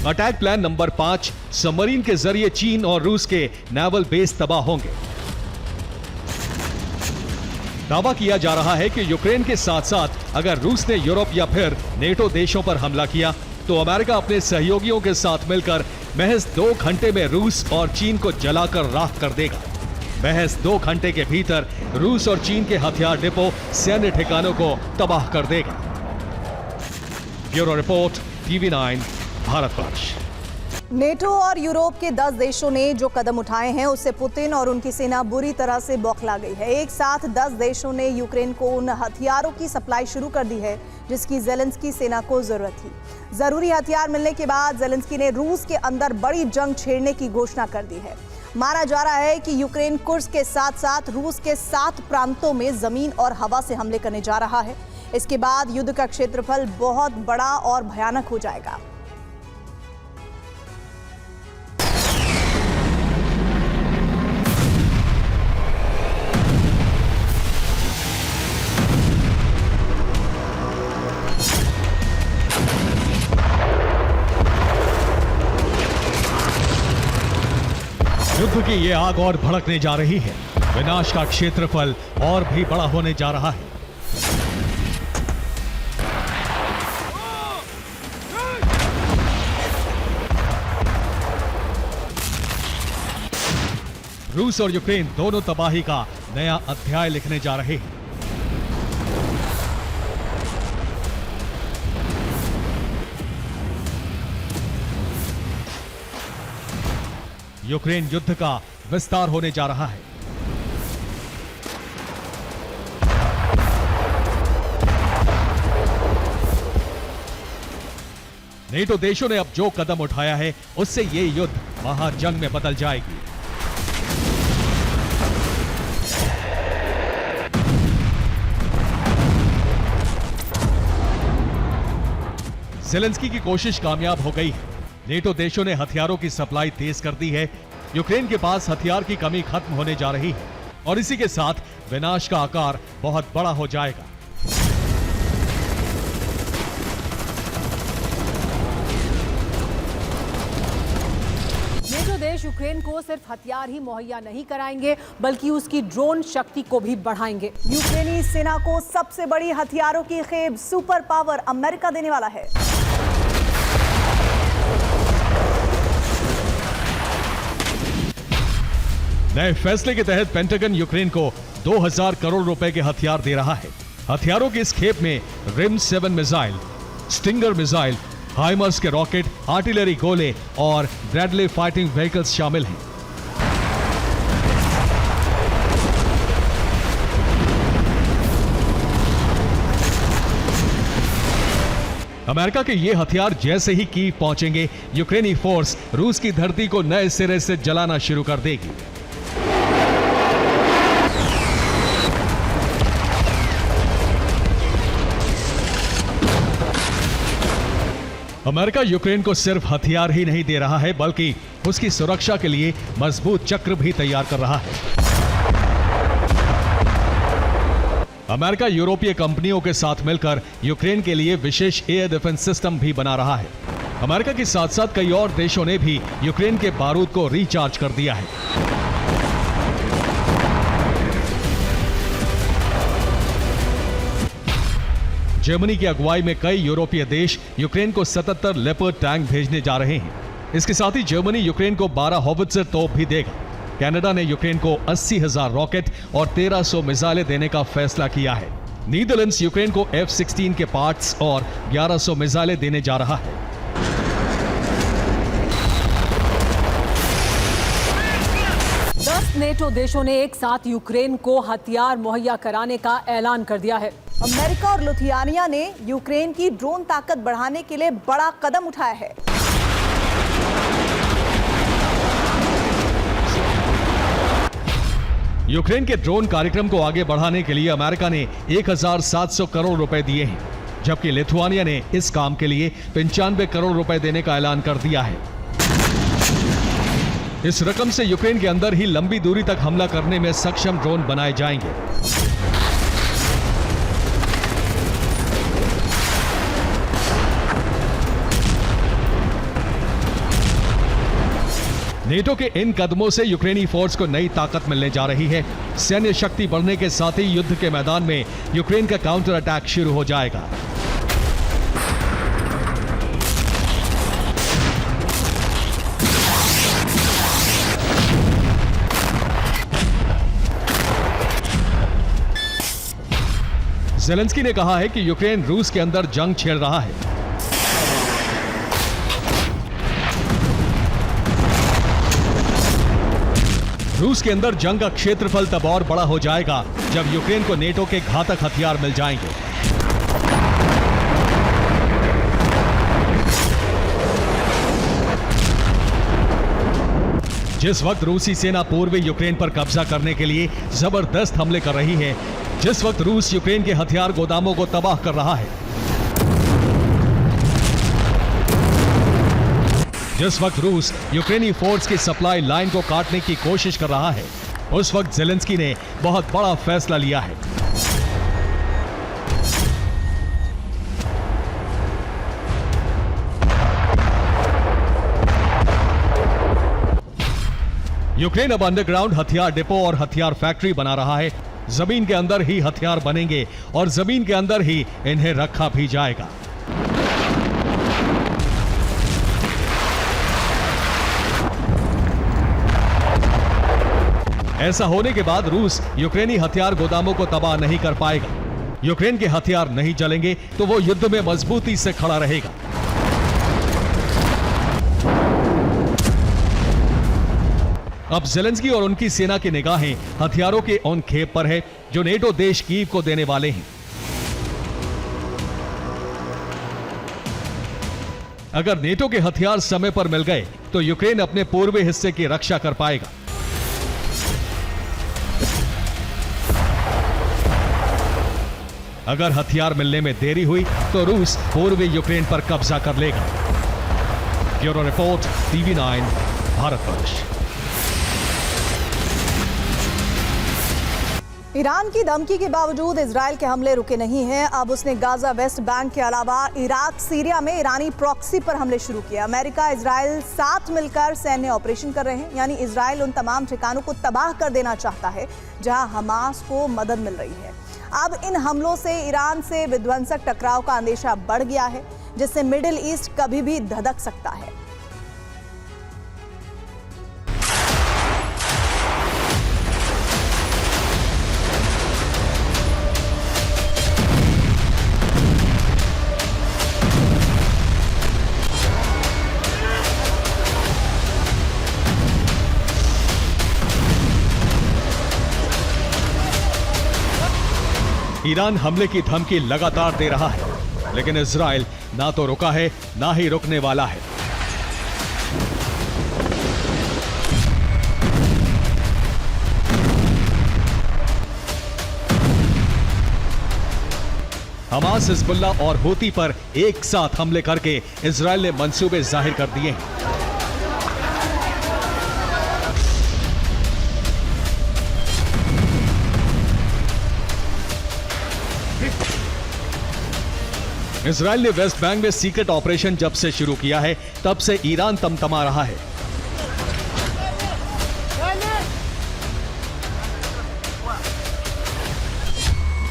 अटैक प्लान नंबर 5, सबमरीन के जरिए चीन और रूस के नेवल बेस तबाह होंगे। दावा किया जा रहा है कि यूक्रेन के साथ साथ अगर रूस ने यूरोप या फिर नेटो देशों पर हमला किया, तो अमेरिका अपने सहयोगियों के साथ मिलकर महज 2 घंटे में रूस और चीन को जलाकर राख कर देगा। महज 2 घंटे के भीतर रूस और चीन के हथियार डिपो, सैन्य ठिकानों को तबाह कर देगा। Bureau report, TV9 Bharatvarsh. NATO और यूरोप के 10 देशों ने जो कदम उठाए हैं, उससे पुतिन और उनकी सेना बुरी तरह से बौखला गई है। एक साथ 10 देशों ने यूक्रेन को उन हथियारों की सप्लाई शुरू कर दी है जिसकी जेलेंस्की सेना को जरूरत थी। जरूरी हथियार मिलने के बाद जेलेंस्की ने रूस के अंदर बड़ी जंग छेड़ने की घोषणा कर दी है। माना जा रहा है कि यूक्रेन कुर्स्क के साथ साथ रूस के 7 प्रांतों में जमीन और हवा से हमले करने जा रहा है। इसके बाद युद्ध का क्षेत्रफल बहुत बड़ा और भयानक हो जाएगा। युद्ध की ये आग और भड़कने जा रही है। विनाश का क्षेत्रफल और भी बड़ा होने जा रहा है। रूस और यूक्रेन दोनों तबाही का नया अध्याय लिखने जा रहे हैं। यूक्रेन युद्ध का विस्तार होने जा रहा है। नेटो देशों ने अब जो कदम उठाया है, उससे ये युद्ध महाजंग में बदल जाएगी। ज़ेलेंस्की की कोशिश कामयाब हो गई है। नेटो देशों ने हथियारों की सप्लाई तेज कर दी है। यूक्रेन के पास हथियार की कमी खत्म होने जा रही है और इसी के साथ विनाश का आकार बहुत बड़ा हो जाएगा। नेटो देश यूक्रेन को सिर्फ हथियार ही मुहैया नहीं कराएंगे बल्कि उसकी ड्रोन शक्ति को भी बढ़ाएंगे। यूक्रेनी सेना को सबसे बड़ी हथियारों की खेप सुपर पावर अमेरिका देने वाला है। नए फैसले के तहत पेंटागन यूक्रेन को 2000 करोड़ रुपए के हथियार दे रहा है। हथियारों की इस खेप में RIM 7 missile, stinger missile, HIMARS के रॉकेट, आर्टिलरी गोले और ब्रैडले फाइटिंग व्हीकल्स शामिल हैं। अमेरिका के ये हथियार जैसे ही कीव पहुंचेंगे, यूक्रेनी फोर्स रूस की धरती को नए सिरे से जलाना शुरू कर देगी। अमेरिका यूक्रेन को सिर्फ हथियार ही नहीं दे रहा है बल्कि उसकी सुरक्षा के लिए मजबूत चक्र भी तैयार कर रहा है। अमेरिका यूरोपीय कंपनियों के साथ मिलकर यूक्रेन के लिए विशेष एयर डिफेंस सिस्टम भी बना रहा है। अमेरिका के साथ साथ कई और देशों ने भी यूक्रेन के बारूद को रिचार्ज कर दिया है। जर्मनी की अगुवाई में कई यूरोपीय देश यूक्रेन को 77 लेपर्ड टैंक भेजने जा रहे हैं। इसके साथ ही जर्मनी यूक्रेन को 12 हॉवित्जर तोप भी देगा। कनाडा ने यूक्रेन को 80,000 रॉकेट और 1300 मिसाइलें देने का फैसला किया है। नीदरलैंड्स यूक्रेन को F-16 के पार्ट्स और 1100 मिसाइलें देने जा रहा है। नेटो देशों ने एक साथ यूक्रेन को हथियार मुहैया कराने का ऐलान कर दिया है। अमेरिका और लिथुआनिया ने यूक्रेन की ड्रोन ताकत बढ़ाने के लिए बड़ा कदम उठाया है। यूक्रेन के ड्रोन कार्यक्रम को आगे बढ़ाने के लिए अमेरिका ने 1700 करोड़ रुपए दिए हैं, जबकि लिथुआनिया ने इस काम के लिए 95 करोड़ रुपए देने का ऐलान कर दिया है। इस रकम से यूक्रेन के अंदर ही लंबी दूरी तक हमला करने में सक्षम ड्रोन बनाए जाएंगे। नेटो के इन कदमों से यूक्रेनी फोर्स को नई ताकत मिलने जा रही है। सैन्य शक्ति बढ़ने के साथ ही युद्ध के मैदान में यूक्रेन का काउंटर अटैक शुरू हो जाएगा। ज़ेलेंस्की ने कहा है कि यूक्रेन रूस के अंदर जंग छेड़ रहा है। रूस के अंदर जंग का क्षेत्रफल तब और बड़ा हो जाएगा जब यूक्रेन को नेटो के घातक हथियार मिल जाएंगे। जिस वक्त रूसी सेना पूर्वी यूक्रेन पर कब्जा करने के लिए जबरदस्त हमले कर रही है, जिस वक्त रूस यूक्रेन के हथियार गोदामों को तबाह कर रहा है, जिस वक्त रूस यूक्रेनी फोर्स की सप्लाई लाइन को काटने की कोशिश कर रहा है, उस वक्त ज़ेलेंस्की ने बहुत बड़ा फैसला लिया है। यूक्रेन अब अंडरग्राउंड हथियार डिपो और हथियार फैक्ट्री बना रहा है। जमीन के अंदर ही हथियार बनेंगे और जमीन के अंदर ही इन्हें रखा भी जाएगा। ऐसा होने के बाद रूस यूक्रेनी हथियार गोदामों को तबाह नहीं कर पाएगा। यूक्रेन के हथियार नहीं जलेंगे तो वो युद्ध में मजबूती से खड़ा रहेगा। अब ज़ेलेंस्की और उनकी सेना की निगाहें हथियारों के उन खेप पर है जो नेटो देश कीव को देने वाले हैं। अगर नेटो के हथियार समय पर मिल गए तो यूक्रेन अपने पूर्वी हिस्से की रक्षा कर पाएगा। अगर हथियार मिलने में देरी हुई तो रूस पूर्वी यूक्रेन पर कब्जा कर लेगा। Bureau report, TV9, Bharatvarsh. Iran की धमकी के बावजूद इजराइल के हमले रुके नहीं हैं। अब उसने गाजा, वेस्ट बैंक के अलावा इराक, सीरिया में ईरानी प्रॉक्सी पर हमले शुरू किए। अमेरिका, इजराइल साथ मिलकर सैन्य ऑपरेशन कर रहे हैं। यानी इजराइल उन तमाम ठिकानों को तबाह कर देना चाहता है जहां हमास को मदद मिल रही है। अब इन हमलों से ईरान से विध्वंसक टकराव का अंदेशा बढ़ गया है, जिससे मिडिल ईस्ट कभी भी धधक सकता है। ईरान हमले की धमकी लगातार दे रहा है, लेकिन इजराइल ना तो रुका है, ना ही रुकने वाला है। हमास, हिजबुल्ला और हूती पर एक साथ हमले करके इजराइल ने मंसूबे जाहिर कर दिए हैं। इजराइल ने वेस्ट बैंक में सीक्रेट ऑपरेशन जब से शुरू किया है, तब से ईरान तमतमा रहा है।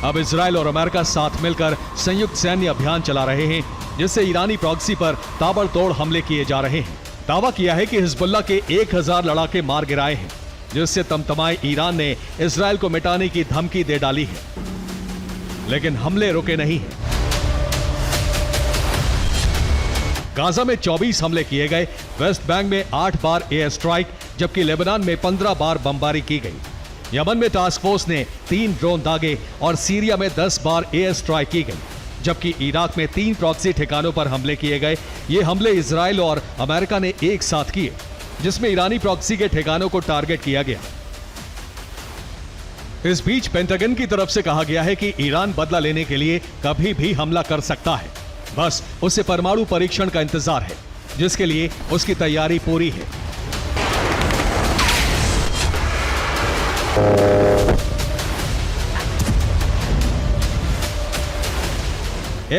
अब इजराइल और अमेरिका साथ मिलकर संयुक्त सैन्य अभियान चला रहे हैं, जिससे ईरानी प्रॉक्सी पर ताबड़तोड़ हमले किए जा रहे हैं। दावा किया है कि हिजबुल्ला के 1000 लड़ाके मार गिराए हैं, जिससे तमतमाए ईरान ने इजराइल को मिटाने की धमकी दे डाली है। लेकिन हमले रुके नहीं हैं। गाजा में 24 हमले किए गए, वेस्ट बैंक में 8 बार एयर स्ट्राइक, जबकि लेबनान में 15 बार बमबारी की गई। यमन में टास्क फोर्स ने 3 ड्रोन दागे और सीरिया में 10 बार एयर स्ट्राइक की गई, जबकि इराक में 3 प्रॉक्सी ठिकानों पर हमले किए गए। ये हमले इजराइल और अमेरिका ने एक साथ किए, जिसमें ईरानी प्रॉक्सी के ठिकानों को टारगेट किया गया। इस बीच पेंटागन की तरफ से कहा गया है कि ईरान बदला लेने के लिए कभी भी हमला कर सकता है, बस उसे परमाणु परीक्षण का इंतजार है, जिसके लिए उसकी तैयारी पूरी है।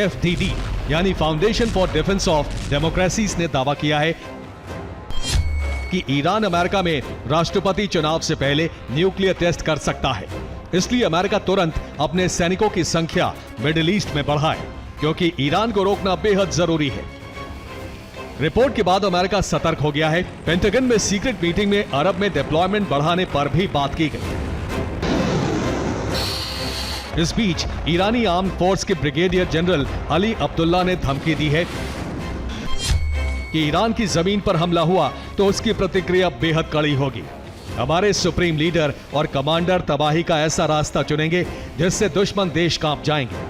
FDD यानी foundation for defence of democracies ने दावा किया है कि ईरान अमेरिका में राष्ट्रपति चुनाव से पहले न्यूक्लियर टेस्ट कर सकता है। इसलिए अमेरिका तुरंत अपने सैनिकों की संख्या मिडिल ईस्ट में बढ़ाए, क्योंकि ईरान को रोकना बेहद जरूरी है। रिपोर्ट के बाद अमेरिका सतर्क हो गया है। पेंटागन में सीक्रेट मीटिंग में अरब में डिप्लॉयमेंट बढ़ाने पर भी बात की गई। इस बीच ईरानी आर्म्ड फोर्स के ब्रिगेडियर जनरल अली अब्दुल्ला ने धमकी दी है कि ईरान की जमीन पर हमला हुआ तो उसकी प्रतिक्रिया बेहद कड़ी होगी। हमारे सुप्रीम लीडर और कमांडर तबाही का ऐसा रास्ता चुनेंगे जिससे दुश्मन देश कांप जाएंगे।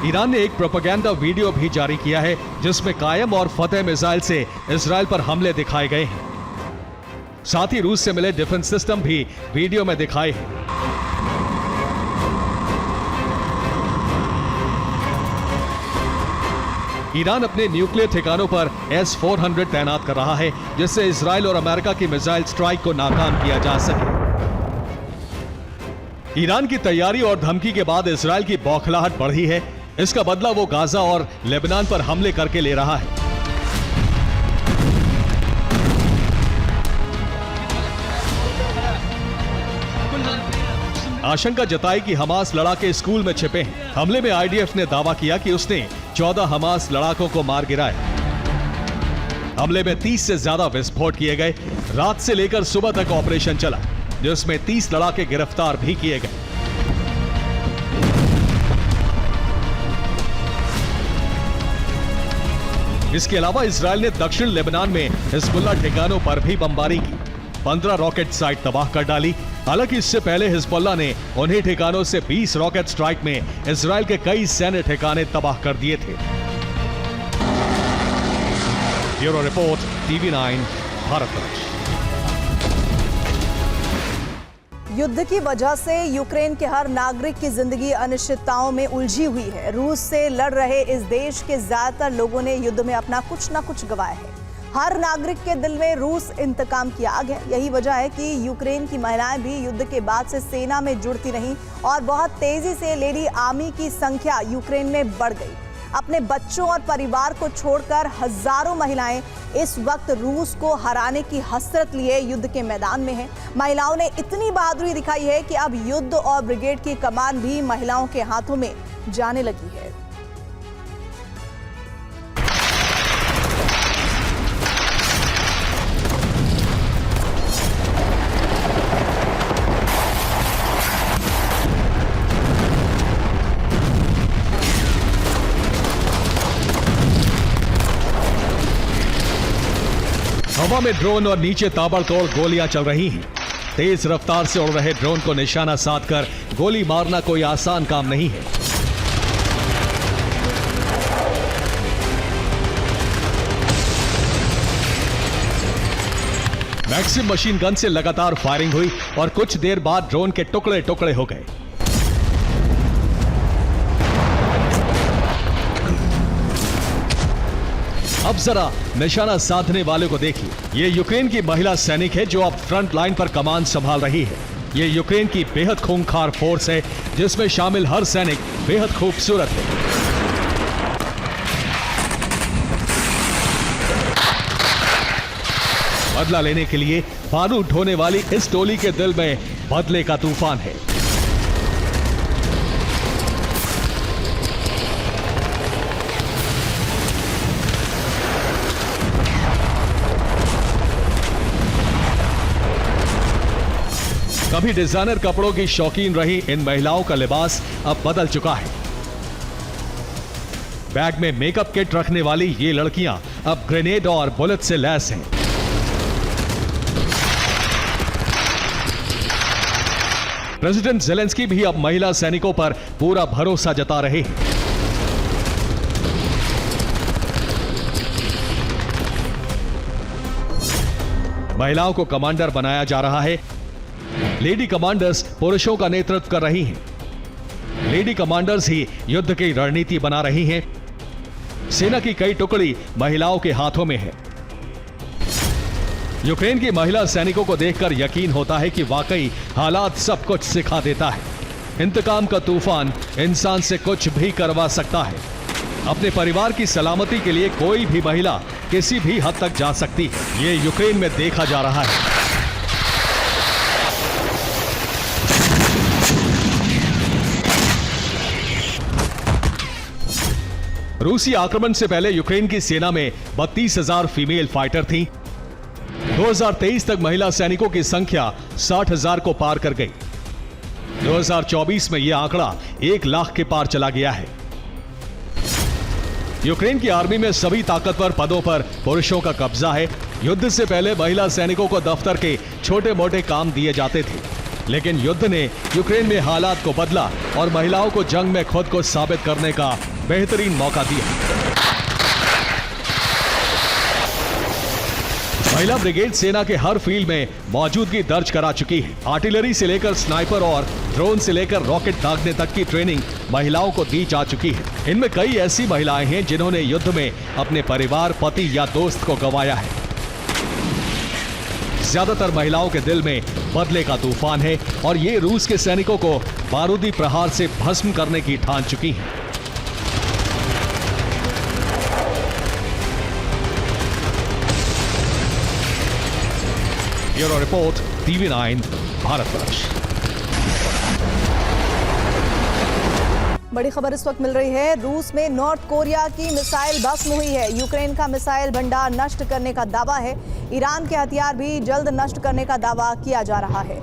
ईरान ने एक प्रोपेगेंडा वीडियो भी जारी किया है, जिसमें कायम और फतेह मिसाइल से इजराइल पर हमले दिखाए गए हैं। साथ ही रूस से मिले डिफेंस सिस्टम भी वीडियो में दिखाए हैं। ईरान अपने न्यूक्लियर ठिकानों पर S-400 तैनात कर रहा है, जिससे इजराइल और अमेरिका की मिसाइल स्ट्राइक को नाकाम किया जा सके। ईरान की तैयारी और धमकी के बाद इजराइल की बौखलाहट बढ़ी है। इसका बदला वो गाजा और लेबनान पर हमले करके ले रहा है। आशंका जताई कि हमास लड़ाके स्कूल में छिपे हैं। हमले में आईडीएफ ने दावा किया कि उसने 14 हमास लड़ाकों को मार गिराया। हमले में 30 से ज्यादा विस्फोट किए गए। रात से लेकर सुबह तक ऑपरेशन चला, जिसमें 30 लड़ाके गिरफ्तार भी किए गए। इसके अलावा इजराइल ने दक्षिण लेबनान में हिजबुल्ला ठिकानों पर भी बमबारी की। 15 रॉकेट साइट तबाह कर डाली। हालांकि इससे पहले हिजबुल्ला ने उन्हीं ठिकानों से 20 रॉकेट स्ट्राइक में इजराइल के कई सैन्य ठिकाने तबाह कर दिए थे। Bureau report, TV9 Bharat. युद्ध की वजह से यूक्रेन के हर नागरिक की जिंदगी अनिश्चितताओं में उलझी हुई है। रूस से लड़ रहे इस देश के ज्यादातर लोगों ने युद्ध में अपना कुछ न कुछ गंवाया है। हर नागरिक के दिल में रूस इंतकाम की आग है। यही वजह है कि यूक्रेन की महिलाएं भी युद्ध के बाद से सेना में जुड़ती रहीं और बहुत तेजी से लेडी आर्मी की संख्या यूक्रेन में बढ़ गई। अपने बच्चों और परिवार को छोड़कर हजारों महिलाएं इस वक्त रूस को हराने की हसरत लिए युद्ध के मैदान में हैं। महिलाओं ने इतनी बहादुरी दिखाई है कि अब युद्ध और ब्रिगेड की कमान भी महिलाओं के हाथों में जाने लगी है। हवा में ड्रोन और नीचे ताबड़तोड़ गोलियां चल रही हैं। तेज रफ्तार से उड़ रहे ड्रोन को निशाना साधकर गोली मारना कोई आसान काम नहीं है। मैक्सिम मशीन गन से लगातार फायरिंग हुई और कुछ देर बाद ड्रोन के टुकड़े टुकड़े हो गए। अब जरा निशाना साधने वाले को देखिए। ये यूक्रेन की महिला सैनिक है जो अब फ्रंट लाइन पर कमान संभाल रही है। ये यूक्रेन की बेहद खूंखार फोर्स है जिसमें शामिल हर सैनिक बेहद खूबसूरत है। बदला लेने के लिए बारूद ढोने वाली इस टोली के दिल में बदले का तूफान है। कभी डिजाइनर कपड़ों की शौकीन रही इन महिलाओं का लिबास अब बदल चुका है। बैग में मेकअप किट रखने वाली ये लड़कियां अब ग्रेनेड और बुलेट से लैस हैं। प्रेसिडेंट ज़ेलेंस्की भी अब महिला सैनिकों पर पूरा भरोसा जता रहे हैं। महिलाओं को कमांडर बनाया जा रहा है। लेडी कमांडर्स पुरुषों का नेतृत्व कर रही हैं। लेडी कमांडर्स ही युद्ध की रणनीति बना रही हैं। सेना की कई टुकड़ी महिलाओं के हाथों में है। यूक्रेन की महिला सैनिकों को देखकर यकीन होता है कि वाकई हालात सब कुछ सिखा देता है। इंतकाम का तूफान इंसान से कुछ भी करवा सकता है। अपने परिवार की सलामती के लिए कोई भी महिला किसी भी हद तक जा सकती है। ये यूक्रेन में देखा जा रहा है। रूसी आक्रमण से पहले यूक्रेन की सेना में 32,000 फीमेल फाइटर थीं। 2023 तक महिला सैनिकों की संख्या 60,000 को पार कर गई। 2024 में यह आंकड़ा 1 लाख के पार चला गया है। यूक्रेन की आर्मी में सभी ताकतवर पदों पर पुरुषों का कब्जा है। युद्ध से पहले महिला सैनिकों को दफ्तर के छोटे मोटे काम दिए जाते थे, लेकिन युद्ध ने यूक्रेन में हालात को बदला और महिलाओं को जंग में खुद को साबित करने का बेहतरीन मौका दिया। महिला ब्रिगेड सेना के हर फील्ड में मौजूदगी दर्ज करा चुकी है। आर्टिलरी से लेकर स्नाइपर और ड्रोन से लेकर रॉकेट दागने तक की ट्रेनिंग महिलाओं को दी जा चुकी है। इनमें कई ऐसी महिलाएं हैं जिन्होंने युद्ध में अपने परिवार, पति या दोस्त को गंवाया है। ज्यादातर महिलाओं के दिल में बदले का तूफान है और ये रूस के सैनिकों को बारूदी प्रहार से भस्म करने की ठान चुकी हैं। Bureau report, TV9 Bharatvarsh. बड़ी खबर इस वक्त मिल रही है। रूस में नॉर्थ कोरिया की मिसाइल भस्म हुई है। यूक्रेन का मिसाइल भंडार नष्ट करने का दावा है। ईरान के हथियार भी जल्द नष्ट करने का दावा किया जा रहा है।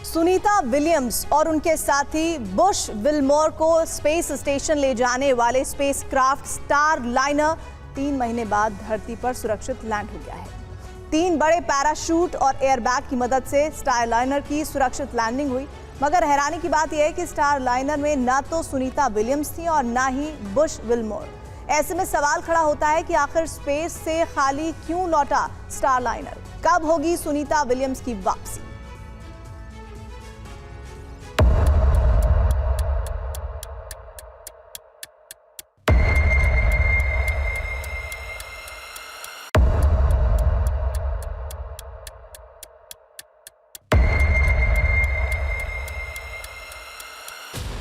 सुनीता विलियम्स और उनके साथी बुश विल्मोर को स्पेस स्टेशन ले जाने वाले स्पेसक्राफ्ट स्टार लाइनर 3 महीने बाद धरती पर सुरक्षित लैंड हो गया है। 3 बड़े पैराशूट और एयरबैग की मदद से स्टार लाइनर की सुरक्षित लैंडिंग हुई। मगर हैरानी की बात यह है कि स्टार लाइनर में ना तो सुनीता विलियम्स थी और ना ही बुश विल्मोर। ऐसे में सवाल खड़ा होता है कि आखिर स्पेस से खाली क्यों लौटा स्टार लाइनर? कब होगी सुनीता विलियम्स की वापसी?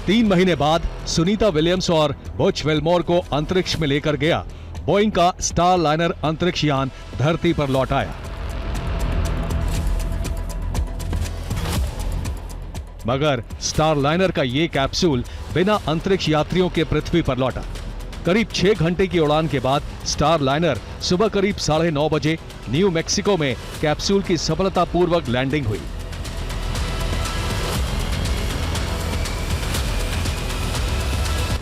तीन महीने बाद सुनीता विलियम्स और बुच विल्मोर को अंतरिक्ष में लेकर गया बोइंग का स्टार लाइनर अंतरिक्ष यान धरती पर लौट आया। मगर स्टार लाइनर का ये कैप्सूल बिना अंतरिक्ष यात्रियों के पृथ्वी पर लौटा। करीब 6 घंटे की उड़ान के बाद स्टार लाइनर सुबह करीब 9:30 बजे न्यू मैक्सिको में कैप्सूल की सफलतापूर्वक लैंडिंग हुई।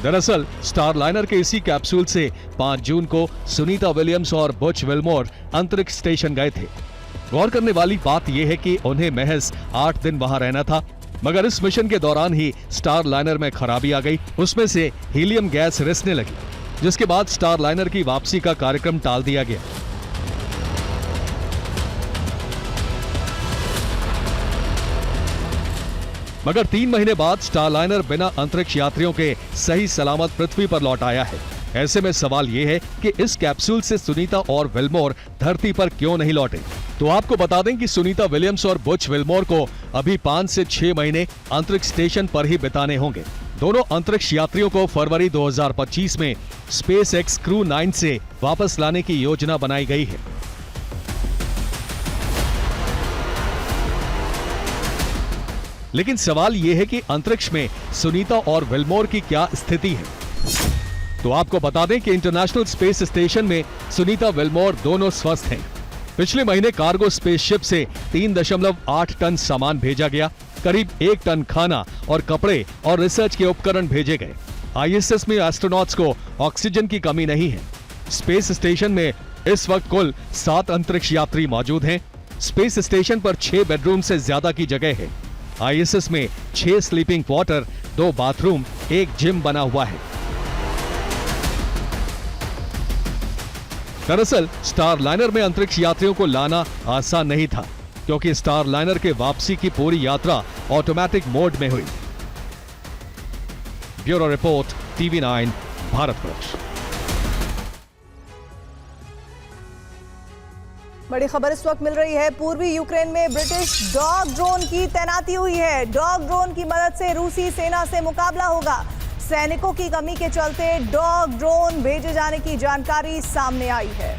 दरअसल स्टार लाइनर के इसी कैप्सूल से 5 जून को सुनीता विलियम्स और बुच विल्मोर अंतरिक्ष स्टेशन गए थे। गौर करने वाली बात यह है कि उन्हें महज 8 दिन वहां रहना था, मगर इस मिशन के दौरान ही स्टार लाइनर में खराबी आ गई। उसमें से हीलियम गैस रिसने लगी, जिसके बाद स्टार लाइनर की वापसी का कार्यक्रम टाल दिया गया। मगर 3 महीने बाद स्टार लाइनर बिना अंतरिक्ष यात्रियों के सही सलामत पृथ्वी पर लौट आया है। ऐसे में सवाल यह है कि इस कैप्सूल से सुनीता और विल्मोर धरती पर क्यों नहीं लौटे? तो आपको बता दें कि सुनीता विलियम्स और बुच विल्मोर को अभी 5 से 6 महीने अंतरिक्ष स्टेशन पर ही बिताने होंगे। दोनों अंतरिक्ष यात्रियों को फरवरी 2025 में स्पेस एक्स क्रू 9 से वापस लाने की योजना बनाई गई है। लेकिन सवाल यह है कि अंतरिक्ष में सुनीता और विल्मोर की क्या स्थिति है? तो आपको बता दें कि इंटरनेशनल स्पेस स्टेशन में सुनीता विल्मोर दोनों स्वस्थ हैं। पिछले महीने कार्गो स्पेसशिप से 3.8 टन सामान भेजा गया। करीब 1 टन खाना और कपड़े और रिसर्च के उपकरण भेजे गए। आईएसएस में एस्ट्रोनॉट्स को ऑक्सीजन की कमी नहीं है। स्पेस स्टेशन में इस वक्त कुल 7 अंतरिक्ष यात्री मौजूद हैं। स्पेस स्टेशन पर 6 बेडरूम से ज्यादा की जगह है। आईएसएस में 6 स्लीपिंग क्वार्टर, 2 बाथरूम, 1 जिम बना हुआ है। दरअसल स्टार लाइनर में अंतरिक्ष यात्रियों को लाना आसान नहीं था, क्योंकि स्टार लाइनर के वापसी की पूरी यात्रा ऑटोमेटिक मोड में हुई। Bureau report, TV9 Bharatvarsh. बड़ी खबर इस वक्त मिल रही है। पूर्वी यूक्रेन में ब्रिटिश डॉग ड्रोन की तैनाती हुई है। डॉग ड्रोन की मदद से रूसी सेना से मुकाबला होगा। सैनिकों की कमी के चलते डॉग ड्रोन भेजे जाने की जानकारी सामने आई है।